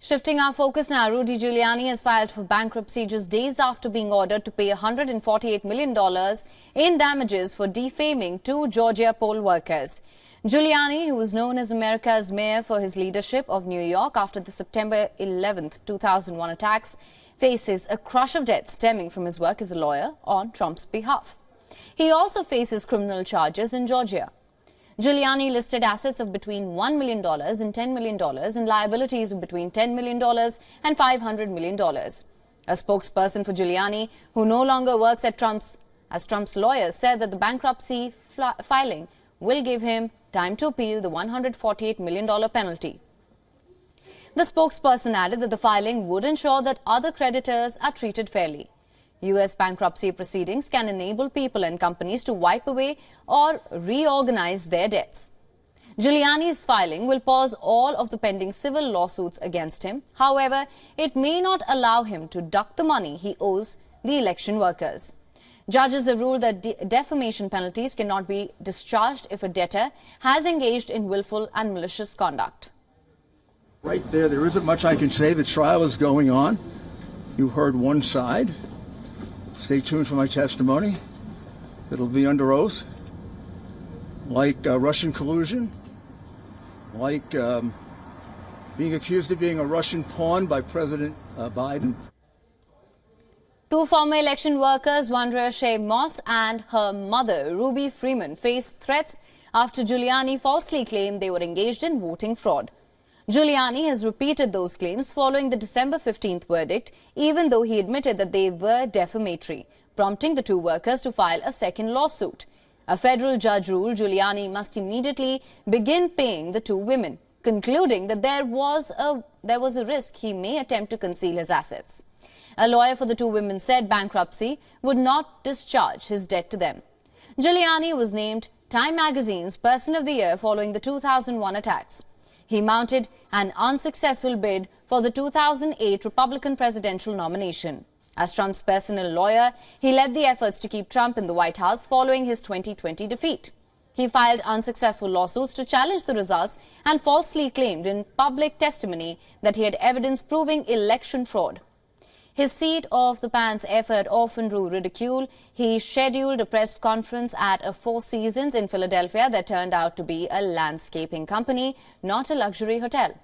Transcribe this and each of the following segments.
Shifting our focus now, Rudy Giuliani has filed for bankruptcy just days after being ordered to pay $148 million in damages for defaming two Georgia poll workers. Giuliani, who was known as America's mayor for his leadership of New York after the September 11, 2001 attacks, faces a crush of debt stemming from his work as a lawyer on Trump's behalf. He also faces criminal charges in Georgia. Giuliani listed assets of between $1 million and $10 million and liabilities of between $10 million and $500 million. A spokesperson for Giuliani, who no longer works at Trump's lawyer, said that the bankruptcy filing will give him time to appeal the $148 million penalty. The spokesperson added that the filing would ensure that other creditors are treated fairly. U.S. bankruptcy proceedings can enable people and companies to wipe away or reorganize their debts. Giuliani's filing will pause all of the pending civil lawsuits against him. However, it may not allow him to duck the money he owes the election workers. Judges have ruled that defamation penalties cannot be discharged if a debtor has engaged in willful and malicious conduct. Right there isn't much I can say. The trial is going on. You heard one side. Stay tuned for my testimony. It'll be under oath. Like Russian collusion, like being accused of being a Russian pawn by President Biden. Two former election workers, Wandrea Shea Moss and her mother, Ruby Freeman, faced threats after Giuliani falsely claimed they were engaged in voting fraud. Giuliani has repeated those claims following the December 15th verdict, even though he admitted that they were defamatory, prompting the two workers to file a second lawsuit. A federal judge ruled Giuliani must immediately begin paying the two women, concluding that there was a risk he may attempt to conceal his assets. A lawyer for the two women said bankruptcy would not discharge his debt to them. Giuliani was named Time magazine's Person of the Year following the 2001 attacks. He mounted an unsuccessful bid for the 2008 Republican presidential nomination. As Trump's personal lawyer, he led the efforts to keep Trump in the White House following his 2020 defeat. He filed unsuccessful lawsuits to challenge the results and falsely claimed in public testimony that he had evidence proving election fraud. His seat of the pants effort often drew ridicule. He scheduled a press conference at a Four Seasons in Philadelphia that turned out to be a landscaping company, not a luxury hotel.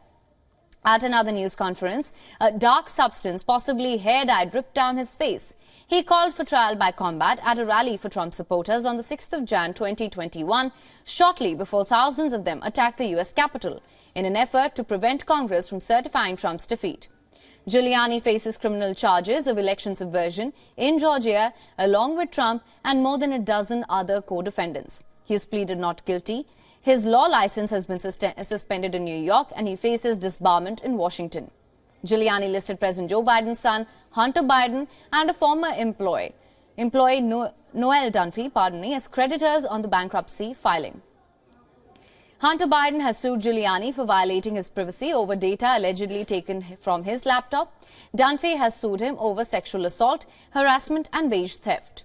At another news conference, a dark substance, possibly hair dye, dripped down his face. He called for trial by combat at a rally for Trump supporters on the 6th of Jan 2021, shortly before thousands of them attacked the U.S. Capitol in an effort to prevent Congress from certifying Trump's defeat. Giuliani faces criminal charges of election subversion in Georgia, along with Trump and more than a dozen other co-defendants. He has pleaded not guilty. His law license has been suspended in New York, and he faces disbarment in Washington. Giuliani listed President Joe Biden's son, Hunter Biden, and a former employee Noel Dunphy, as creditors on the bankruptcy filing. Hunter Biden has sued Giuliani for violating his privacy over data allegedly taken from his laptop. Dunphy has sued him over sexual assault, harassment and wage theft.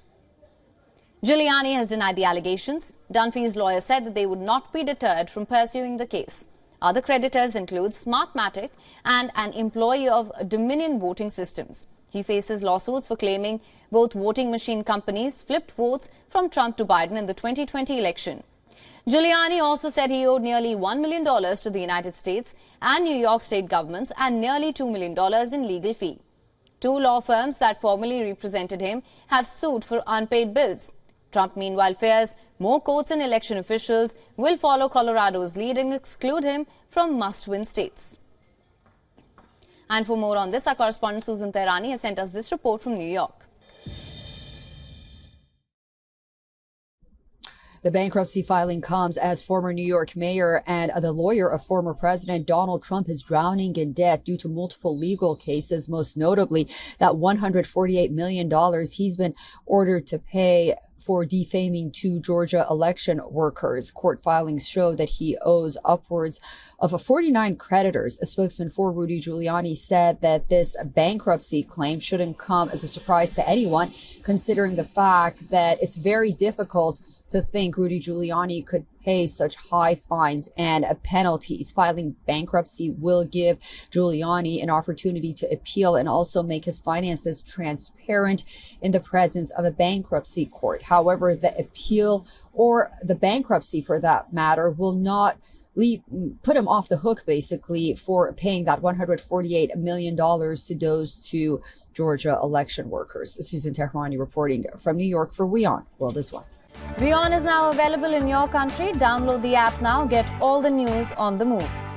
Giuliani has denied the allegations. Dunphy's lawyer said that they would not be deterred from pursuing the case. Other creditors include Smartmatic and an employee of Dominion Voting Systems. He faces lawsuits for claiming both voting machine companies flipped votes from Trump to Biden in the 2020 election. Giuliani also said he owed nearly $1 million to the United States and New York state governments and nearly $2 million in legal fee. Two law firms that formerly represented him have sued for unpaid bills. Trump, meanwhile, fears more courts and election officials will follow Colorado's lead and exclude him from must-win states. And for more on this, our correspondent Susan Tehrani has sent us this report from New York. The bankruptcy filing comes as former New York mayor and the lawyer of former President Donald Trump is drowning in debt due to multiple legal cases, most notably that $148 million he's been ordered to pay for defaming two Georgia election workers. Court filings show that he owes upwards of 49 creditors. A spokesman for Rudy Giuliani said that this bankruptcy claim shouldn't come as a surprise to anyone, considering the fact that it's very difficult to think Rudy Giuliani could pay pay such high fines and penalties. Filing bankruptcy will give Giuliani an opportunity to appeal and also make his finances transparent in the presence of a bankruptcy court. However, the appeal or the bankruptcy, for that matter, will not put him off the hook, basically, for paying that $148 million to those two Georgia election workers. Susan Tehrani reporting from New York for WION World is One. WION is now available in your country. Download the app now. Get all the news on the move.